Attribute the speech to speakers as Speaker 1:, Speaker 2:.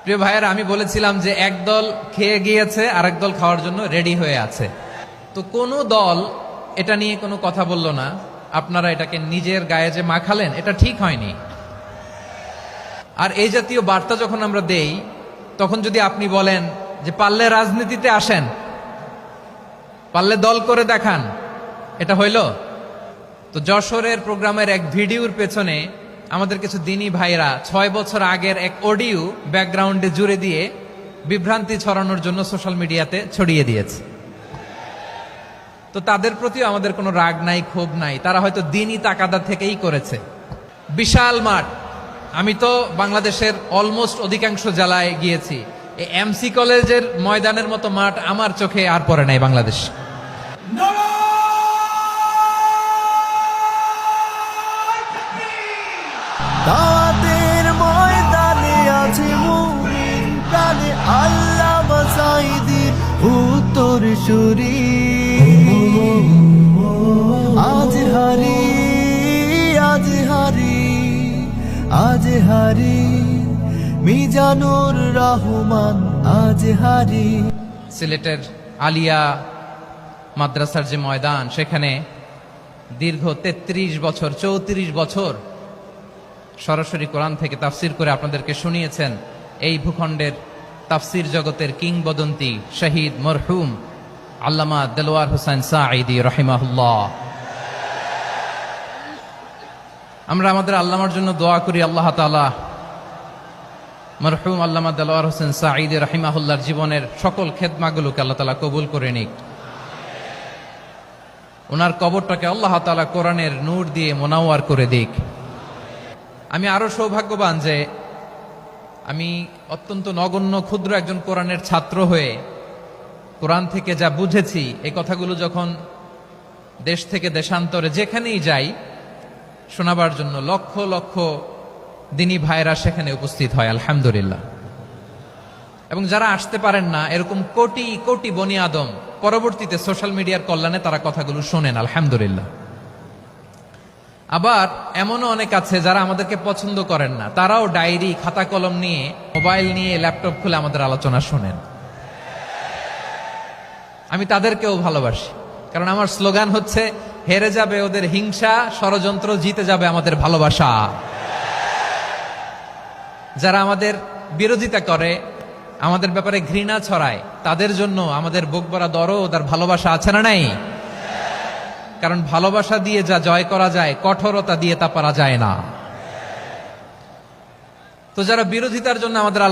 Speaker 1: প্রিয় ভাইয়েরা, আমি বলেছিলাম যে এক দল খেয়ে গিয়েছে, আরেক দল খাওয়ার জন্য রেডি হয়ে আছে। তো কোনো দল এটা নিয়ে কোনো কথা বলল না। আপনারা এটাকে নিজের গায়ে যে মাখালেন, এটা ঠিক হয়নি। আর এই জাতীয় বার্তা যখন আমরা দেই, তখন যদি আপনি বলেন যে পারলে রাজনীতিতে আসেন, পারলে দল করে দেখান, এটা হইল? তো যশোরের প্রোগ্রামের এক ভিডিওর পেছনে আমাদের কিছু দিনী ভাইরা 6 বছর আগের এক অডিও ব্যাকগ্রাউন্ডে জুড়ে দিয়ে বিভ্রান্তি ছড়ানোর জন্য সোশ্যাল মিডিয়াতে ছড়িয়ে দিয়েছে। তো তাদের প্রতিও আমাদের কোনো রাগ নাই, ক্ষোভ নাই। তারা হয়তো দিনই তাকাদা থেকেই করেছে। বিশাল মাঠ, আমি তো বাংলাদেশের অলমোস্ট অধিকাংশ জেলায় গিয়েছি। এই এমসি কলেজের ময়দানের মতো মাঠ আমার চোখে আর পড়ে নাই বাংলাদেশ।
Speaker 2: দাওয়াতের ময়দানে আছে মুমিন প্রাণে আল্লাহ বাসাইদির উত্তর সুরি। আজ হারি আজ হারি আজ হারি মিজানুর রহমান আজ হারি।
Speaker 1: সিলেটের আলিয়া মাদ্রাসার যে ময়দান, সেখানে দীর্ঘ 33 বছর 34 বছর সরাসরি কোরআন থেকে তাফসির করে আপনাদেরকে শুনিয়েছেন এই ভূখণ্ডের তাফসির জগতের কিংবদন্তি শহীদ মরহুম আল্লামা দেলোয়ার হোসেন সাঈদী রাহিমাহুল্লাহ। আমরা আমাদের আল্লামার জন্য দোয়া করি, আল্লাহ তাআলা মরহুম আল্লামা দেলোয়ার হোসেন সাঈদী রাহিমাহুল্লাহর জীবনের সকল খেদমাগুলোকে আল্লাহ তাআলা কবুল করে নিক। ওনার কবরটাকে আল্লাহ তাআলা কোরআনের নূর দিয়ে মোনাওয়ার করে দিক। আমি আরো সৌভাগ্যবান যে আমি অত্যন্ত নগণ্য ক্ষুদ্র একজন কোরআনের ছাত্র হয়ে কোরআন থেকে যা বুঝেছি, এই কথাগুলো যখন দেশ থেকে দেশান্তরে যেখানেই যাই শোনাবার জন্য লক্ষ লক্ষ দিনী ভাইরা সেখানে উপস্থিত হয়, আলহামদুলিল্লাহ। এবং যারা আসতে পারেন না, এরকম কোটি কোটি বনি আদম পরবর্তীতে সোশ্যাল মিডিয়ার কল্যাণে তারা কথাগুলো শোনেন, আলহামদুলিল্লাহ। আবার এমনও অনেক আছে যারা আমাদেরকে পছন্দ করেন না, তারাও ডায়েরি খাতা কলম নিয়ে, মোবাইল নিয়ে, ল্যাপটপ খুলে আমাদের আলোচনা শোনেন। আমি তাদেরকেও ভালোবাসি, কারণ আমার স্লোগান হচ্ছে হেরে যাবে ওদের হিংসা, ষড়যন্ত্র, জিতে যাবে আমাদের ভালোবাসা। যারা আমাদের বিরোধিতা করে, আমাদের ব্যাপারে ঘৃণা ছড়ায়, তাদের জন্য আমাদের বুক ভরা দরদ আর ভালোবাসা আছে না নাই? কারণ ভালোবাসা দিয়ে যা জয় করা যায়, কঠোরতা দিয়ে তা পারা যায় না। তো যারা বিরোধিতার জন্য আমাদের